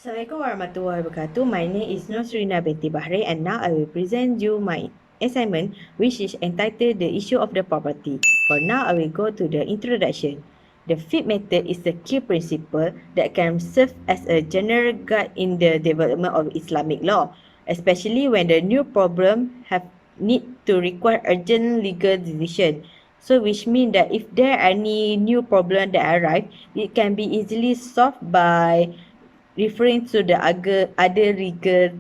Assalamualaikum warahmatullahi wabarakatuh. My name is Nosrina binti Bahri and now I will present you my assignment which is entitled The Issue of the Property. For now, I will go to the introduction. The fit method is the key principle that can serve as a general guide in the development of Islamic law, especially when the new problem have need to require urgent legal decision. So which means that if there are any new problem that arrive, it can be easily solved by referring to the other legal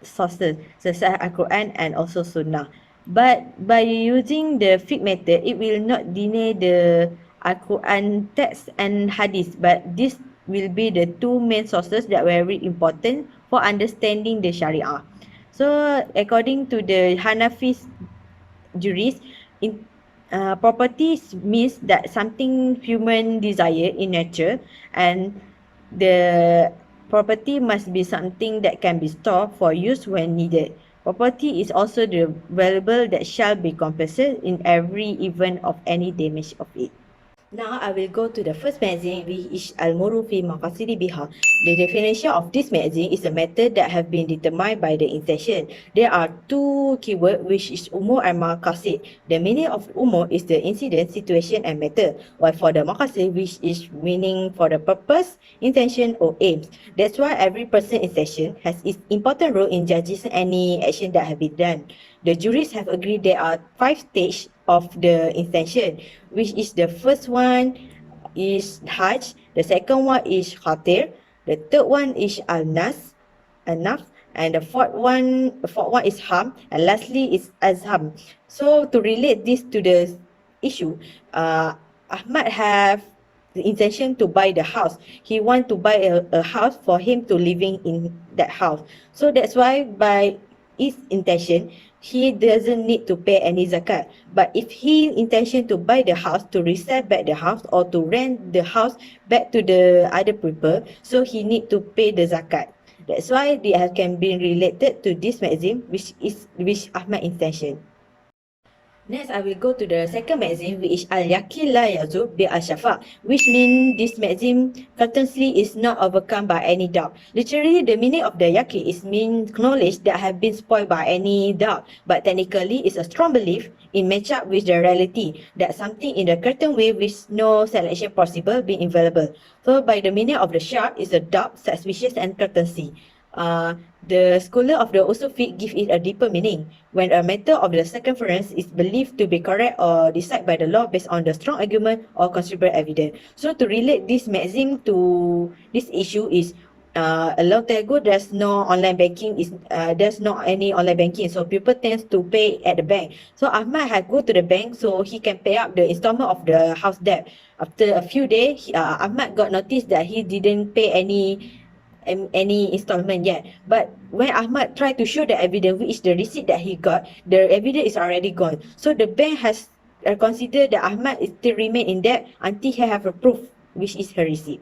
sources such as Al-Quran and also Sunnah. But by using the fiqh method, it will not deny the Al-Quran text and Hadith, but this will be the two main sources that were very important for understanding the Sharia. So according to the Hanafi jurist, in properties means that something human desire in nature, and the property must be something that can be stored for use when needed. Property is also the valuable that shall be compensated in every event of any damage of it. Now I will go to the first magazine, which is Al-Muru fi Maqasidi Biha. The definition of this magazine is a method that have been determined by the intention. There are two keywords, which is umur and maqasid. The meaning of umur is the incident, situation and method, while for the maqasid, which is meaning for the purpose, intention or aims. That's why every person in session has its important role in judging any action that have been done. The jurists have agreed there are 5 stages of the intention, which is the first one is Hajj, the second one is Khatir, the third one is Al-Nas, An-Naf, and the fourth one is Ham, and lastly is Azham. So to relate this to the issue, Ahmad have the intention to buy the house. He want to buy a house for him to living in that house. So that's why by his intention, he doesn't need to pay any zakat. But if he intention to buy the house, to resell back the house or to rent the house back to the other people, so he need to pay the zakat. That's why they can be related to this magazine, which Ahmad intention. Next, I will go to the second maxim, which is Al-Yaqin la yazub bi al-shafa, which means this maxim constantly is not overcome by any doubt. Literally, the meaning of the yaqin is mean knowledge that have been spoiled by any doubt, but technically it's a strong belief in match up with the reality that something in a certain way with no selection possible being available. So by the meaning of the shart is a doubt, suspicious and certainty. The scholar of the usul fiqh give it a deeper meaning when a matter of the circumference is believed to be correct or decided by the law based on the strong argument or considerable evidence. So to relate this maxim to this issue is a long time ago there's no online banking, there's not any online banking, so people tends to pay at the bank. So Ahmad had go to the bank so he can pay up the installment of the house debt. After a few days, Ahmad got notice that he didn't pay any installment yet. But when Ahmad tried to show the evidence, which is the receipt that he got, the evidence is already gone. So the bank has considered that Ahmad is still remain in debt until he have a proof, which is her receipt.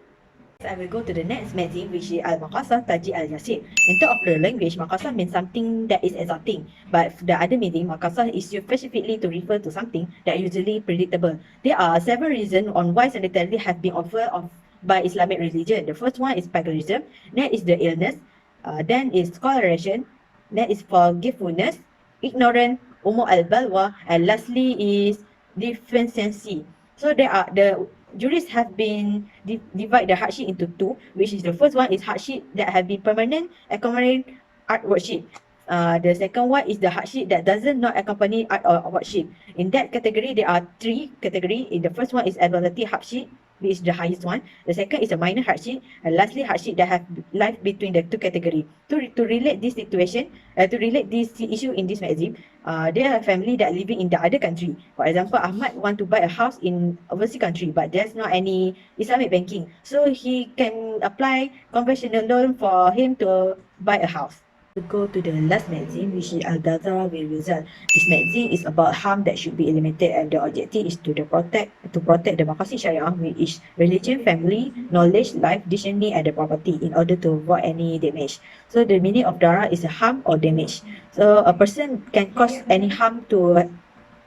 I will go to the next magazine, which is Al-Maqasah Taji Al-Yasir. In terms of the language, Maqasah means something that is exotic. But the other meaning, Maqasah is used specifically to refer to something that usually predictable. There are several reasons on why sanitary have been offered by Islamic religion. The first one is paganism, then is the illness, then is scholarization, then is forgetfulness, ignorance, umur al-balwa, and lastly is deficiency. So there are the jurists have been divide the hardship into two, which is the first one is hardship that have been permanent, accompanying art worship. The second one is the hardship that doesn't not accompany art or worship. In that category, there are three categories. The first one is ability hardship, which is the highest one. The second is a minor hardship, and lastly hardship that have life between the two categories. To relate this situation, to relate this issue in this magazine, there are family that living in the other country. For example, Ahmad want to buy a house in overseas country, but there's not any Islamic banking, so he can apply conventional loan for him to buy a house. To go to the last magazine, which is Al-Ghazara will result. This magazine is about harm that should be eliminated, and the objective is to protect the maqasid syariah, which is religion, family, knowledge, life, dignity, and the property, in order to avoid any damage. So the meaning of dara is a harm or damage. So a person can cause any harm to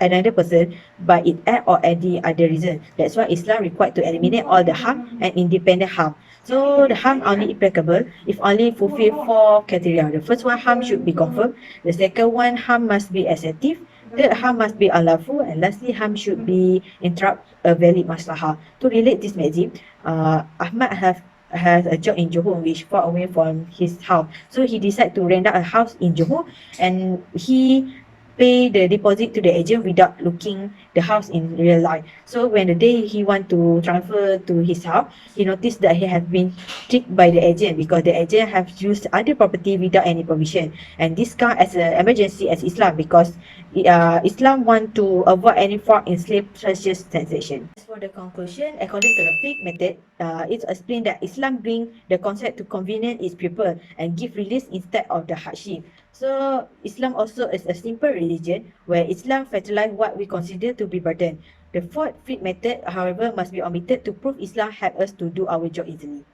another person by it act or any other reason. That's why Islam required to eliminate all the harm and independent harm. So the harm only applicable if only fulfill four criteria. The first one, harm should be confirmed. The second one, harm must be excessive. Third, harm must be unlawful. And lastly, harm should be interrupt a valid maslahah. To relate this maxim, Ahmad has a job in Johor which far away from his house. So he decided to rent out a house in Johor, and he pay the deposit to the agent without looking the house in real life. So when the day he want to transfer to his house, he noticed that he have been tricked by the agent because the agent have used other property without any permission. And this count as an emergency as Islam because Islam want to avoid any fraud in slave purchase transaction. As for the conclusion, according to the fiqh method, it's explained that Islam bring the concept to convenience its people and give release instead of the hardship. So Islam also is a simple religion where Islam fertilize what we consider to be burden. The fourth fiqh method, however, must be omitted to prove Islam help us to do our job easily.